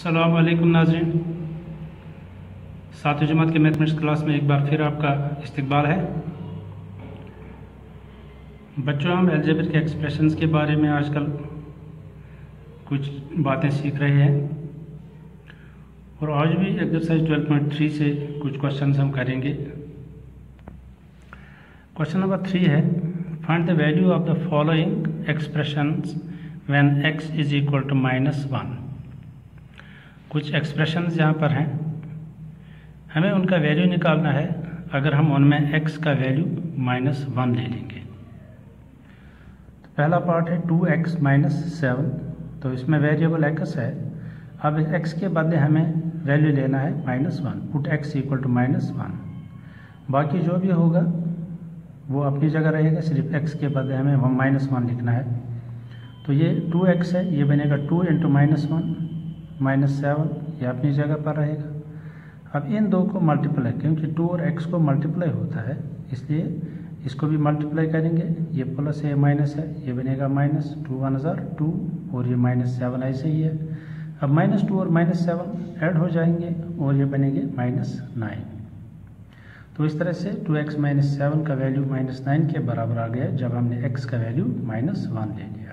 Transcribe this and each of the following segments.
अस्सलाम वालेकुम नाज़रीन, सातवीं जमात के मैथमेटिक्स क्लास में एक बार फिर आपका इस्तकबाल है। बच्चों, हम अलजेब्रा के एक्सप्रेशंस के बारे में आजकल कुछ बातें सीख रहे हैं और आज भी एक्सरसाइज 12.3 से कुछ क्वेश्चंस हम करेंगे। क्वेश्चन नंबर 3 है, find the value of the following expressions when x is equal to -1। कुछ एक्सप्रेशंस यहाँ पर हैं, हमें उनका वैल्यू निकालना है अगर हम उनमें x का वैल्यू -1 ले लेंगे। तो पहला पार्ट है 2x - 7, तो इसमें वेरिएबल x है। अब x के बदले हमें वैल्यू लेना है -1, पुट x इक्वल टू -1। बाकी जो भी होगा वो अपनी जगह रहेगा, सिर्फ x के बदले हमें -1 लिखना है। तो ये 2x है, ये बनेगा 2 × -1 -7, ये अपनी जगह पर रहेगा। अब इन दो को मल्टीप्लाई, क्योंकि 2 और x को मल्टीप्लाई होता है इसलिए इसको भी मल्टीप्लाई करेंगे। ये प्लस है, माइनस है, ये बनेगा -2 × 2 और ये -7 ऐसे ही है। अब -2 और -7 ऐड हो जाएंगे और ये बनेंगे -9। तो इस तरह से 2x - 7 का वैल्यू -9 के बराबर आ गया जब हमने x का वैल्यू -1 ले लिया।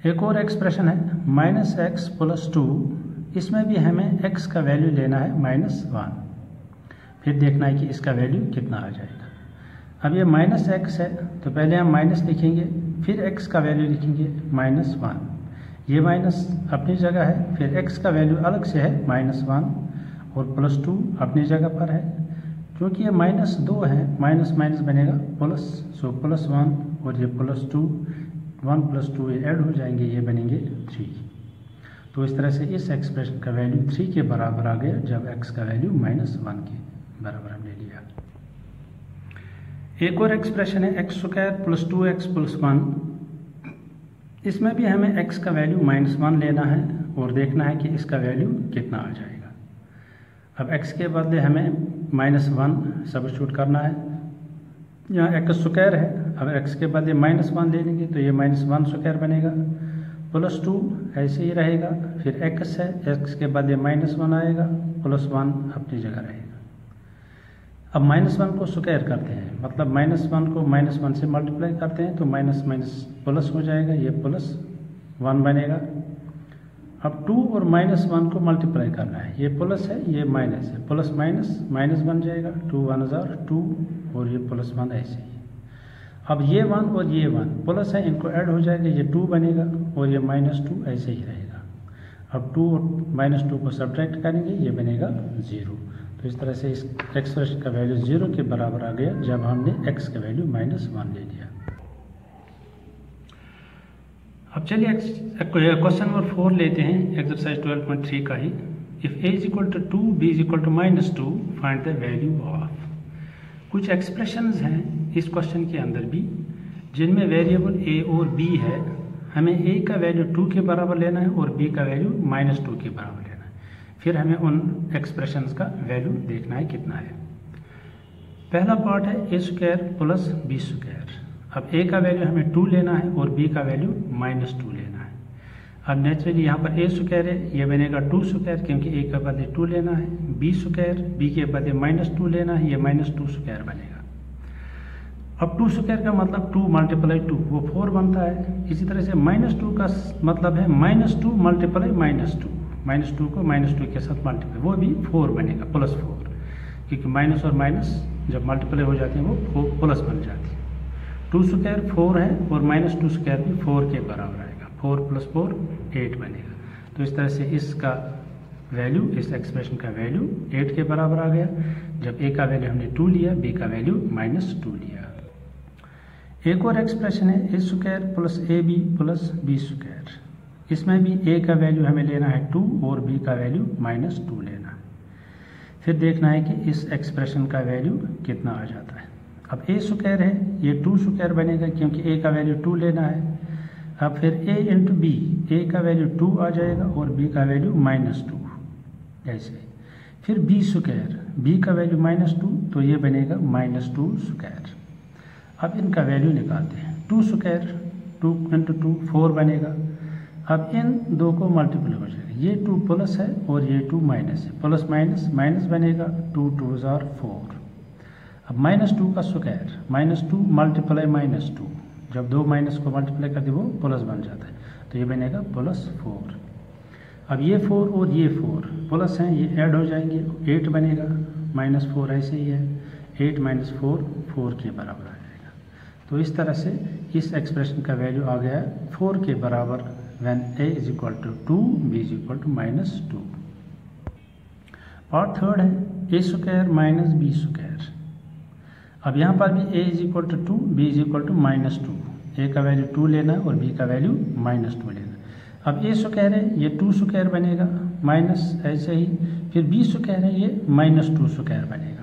एक और एक्सप्रेशन है -x + 2, इसमें भी हमें x का वैल्यू लेना है -1, फिर देखना है कि इसका वैल्यू कितना आ जाएगा। अब ये -x है तो पहले हम माइनस लिखेंगे, फिर x का वैल्यू लिखेंगे -1। ये माइनस अपनी जगह है, फिर x का वैल्यू अलग से है -1 और +2 अपनी जगह पर है। क्योंकि ये -2 है, माइनस माइनस बनेगा प्लस, सो +1 और ये +2, 1 + 2 ये ऐड हो जाएंगे, ये बनेंगे 3। तो इस तरह से इस एक्सप्रेशन का वैल्यू 3 के बराबर आ गया जब x का वैल्यू -1 के बराबर हम ले लिया। एक और एक्सप्रेशन है x² + 2x + 1। इसमें भी हमें x का वैल्यू -1 लेना है और देखना है कि इसका वैल्यू कितना आ जाएगा। अब x के बदले हमें -1 सब्स्टिट्यूट करना है। यहाँ x² है, अगर x के बदले -1 ले लेंगे तो ये -1² बनेगा, +2 ऐसे ही रहेगा, फिर x है, x के बदले -1 आएगा, +1 अपनी जगह रहेगा। अब -1 को स्क्वायर करते हैं, मतलब -1 को -1 से मल्टीप्लाई करते हैं तो माइनस माइनस प्लस हो जाएगा, ये +1 बनेगा। अब 2 और -1 को मल्टीप्लाई करना है, ये प्लस है, ये माइनस है, प्लस माइनस माइनस बन जाएगा, 2 × 1 = 2 और ये +1 ऐसे ही। अब ये 1 और ये 1 प्लस है, इनको ऐड हो जाएगा, ये 2 बनेगा और ये -2 ऐसे ही रहेगा। अब 2 और -2 को सब्ट्रैक्ट करेंगे, ये बनेगा 0। तो इस तरह से इस एक्सप्रेशन का वैल्यू 0 के बराबर आ गया जब हमने x का वैल्यू -1 ले लिया। अब चलिए क्वेश्चन नंबर 4 लेते हैं, एक्सरसाइज 12.3 का ही। If a = 2, b = -2, find the value of. कुछ एक्सप्रेशंस हैं इस क्वेश्चन के अंदर भी जिनमें वेरिएबल a और b है। हमें a का वैल्यू 2 के बराबर लेना है और b का वैल्यू -2 के बराबर लेना है। फिर हमें उन एक्सप्रेशंस का वैल्यू देखना है कितना है। पहला पार्ट है a² + b²। अब a का वैल्यू हमें 2 लेना है और b का वैल्यू -2 लेना है। अब नेचुरली यहाँ पर a² है, ये बनेगा 2² क्योंकि a के बदले 2 लेना है, b² b के बदले -2 लेना है, ये -2² बनेगा। अब 2² का मतलब 2 × 2 वो 4 बनता है। इसी तरह से -2 का मतलब है -2 × -2 को -2 के साथ मल्टीप्लाई, वो भी 4 बनेगा, +4, क्योंकि माइनस और माइनस जब मल्टीप्लाई हो जाते हैं वो प्लस बन जाती है। 2² 4 है और -2² भी 4 के बराबर आएगा, 4 + 4 8 बनेगा। तो इस तरह से इसका वैल्यू, इस एक्सप्रेशन का वैल्यू 8 के बराबर आ गया जब a का वैल्यू हमने 2 लिया, b का वैल्यू -2 लिया। एक और एक्सप्रेशन है a² + ab + b²। इसमें भी a का वैल्यू हमें लेना है 2 और b का वैल्यू -2 लेना है। फिर देखना है कि इस एक्सप्रेशन का वैल्यू कितना आ जाता है। अब a² है, ये 2² बनेगा क्योंकि a का वैल्यू 2 लेना है। अब फिर a × b, a का वैल्यू 2 आ जाएगा और b का वैल्यू -2 ऐसे। फिर b², b का वैल्यू -2 तो ये बनेगा -2²। अब इनका वैल्यू निकालते हैं। 2² 2 × 2 4 बनेगा। अब इन दो को मल्टीप्लाई हो जाएगा, ये 2 प्लस है और ये 2 माइनस है, प्लस माइनस माइनस बनेगा, 2 2s are 4। अब -2 का स्क्वायर, -2 मल्टीप्लाई -2, जब दो माइनस को मल्टीप्लाई करते वो प्लस बन जाता है, तो ये बनेगा +4। अब ये 4 और ये 4 प्लस हैं, ये ऐड हो जाएंगे, 8 बनेगा, -4 ऐसे ही है, 8 - 4 4 के बराबर आ जाएगा। तो इस तरह से इस एक्सप्रेशन का वैल्यू आ गया 4 के बराबर when a = 2, b = -2। Part third है a² - b²। अब यहाँ पर भी a = 2, b = -2, a का वैल्यू 2 लेना और b का वैल्यू -2 लेना। अब a² है, ये 2² बनेगा, माइनस ऐसे ही, फिर b² है, ये -2² बनेगा।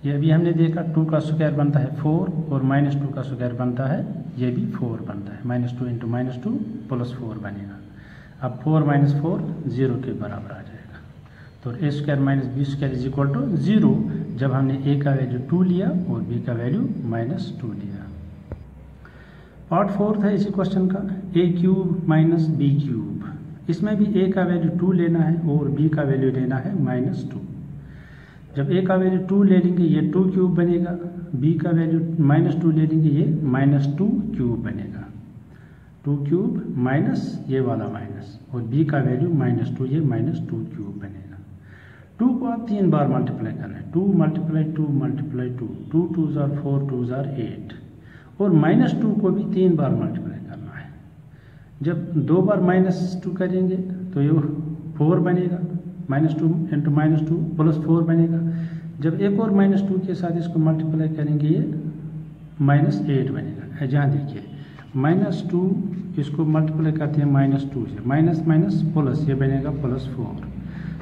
ये अभी हमने देखा 2 का स्क्वायर बनता है 4 और -2 का स्क्वायर बनता है, ये भी 4 बनता है, -2 × -2 +4 बनेगा। अब 4 - 4 0 के बराबर आ जाएगा। तो a² - b² = 0 जब हमने a का वैल्यू 2 लिया और b का वैल्यू -2 लिया। पार्ट फोर्थ है इसी क्वेश्चन का, a³ - b³। इसमें भी a का वैल्यू 2 लेना है और b का वैल्यू लेना है -2। जब a का वैल्यू 2 ले लेंगे ये 2³ बनेगा, b का वैल्यू -2 ले लेंगे ये -2³ बनेगा, 2³ माइनस ये वाला माइनस और b का वैल्यू -2, ये -2³ बनेगा। 2 को आप 3 बार मल्टीप्लाई करना है, 2 × 2 × 2, 2 2s are 4, 2s are 8, और -2 को भी 3 बार मल्टीप्लाई करना है। जब 2 बार -2 करेंगे तो ये 4 बनेगा, -2 × -2 +4 बनेगा। जब एक और -2 के साथ इसको मल्टीप्लाई करेंगे ये -8 बनेगा। जहाँ देखिए -2 इसको मल्टीप्लाई करते हैं -2 से, माइनस माइनस प्लस, ये बनेगा +4।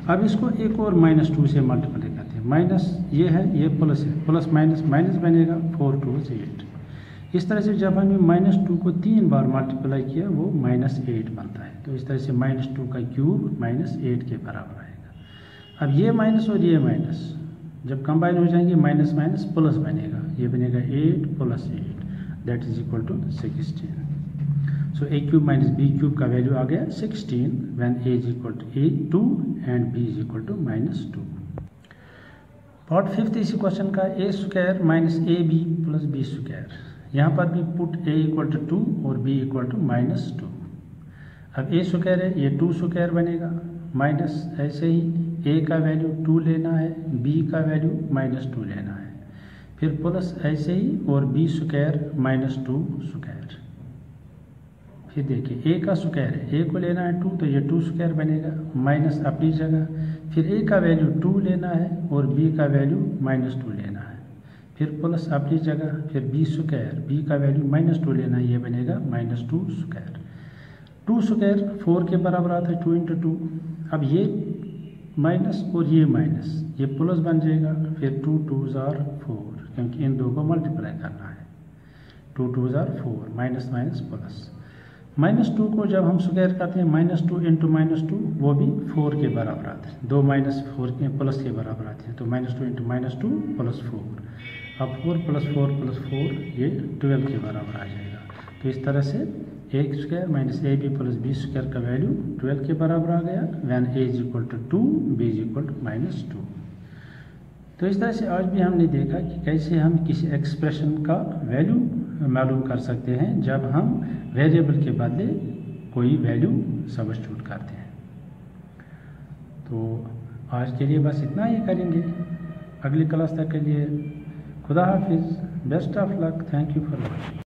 अब इसको एक और -2 से मल्टीप्लाई करते हैं, माइनस ये है, ये प्लस है, प्लस माइनस माइनस बनेगा, 4 2s 8। इस तरह से जब हमने -2 को 3 बार मल्टीप्लाई किया वो -8 बनता है। तो इस तरह से -2 का क्यूब -8 के बराबर आएगा। अब ये माइनस और ये माइनस जब कंबाइन हो जाएंगे माइनस माइनस प्लस बनेगा, ये बनेगा 8 + 8 that is equal to 16। So a³ - b³ का वैल्यू आ गया 16 when a = 2 and b = -2। Part fifth इसी क्वेश्चन का, a² - ab + b²। यहाँ पर भी पुट a = 2 और b = -2। अब a² है, ये 2² बनेगा, माइनस ऐसे ही a का वैल्यू 2 लेना है, b का वैल्यू -2 लेना है, फिर प्लस ऐसे ही और b² -2²। फिर देखिए a का स्क्वायर है, a को लेना है 2 तो ये 2² बनेगा, माइनस अपनी जगह, फिर a का वैल्यू 2 लेना है और b का वैल्यू -2 लेना है, फिर प्लस अपनी जगह, फिर b² का वैल्यू -2 लेना है, ये बनेगा -2²। 2² 4 के बराबर आता है, 2 × 2। अब ये माइनस और ये माइनस, ये प्लस बन जाएगा, फिर 2 2s are 4 क्योंकि इन दो को मल्टीप्लाई करना है, 2 2s are 4, minus minus plus. -2 को जब हम स्क्वायर करते हैं -2 × -2 वो भी 4 के बराबर आते हैं, 2 - 4 के प्लस के बराबर आते हैं, तो -2 × -2 +4। अब 4 + 4 + 4 ये 12 के बराबर आ जाएगा। तो इस तरह से a² - ab + b² का वैल्यू 12 के बराबर आ गया व्हेन a = 2, b = -2। तो इस तरह से आज भी हमने देखा कि कैसे हम किसी एक्सप्रेशन का वैल्यू मालूम कर सकते हैं जब हम वेरिएबल के बदले कोई वैल्यू सब्स्टिट्यूट करते हैं। तो आज के लिए बस इतना ही करेंगे, अगली क्लास तक के लिए खुदा हाफिज़, best of luck, thank you for watching.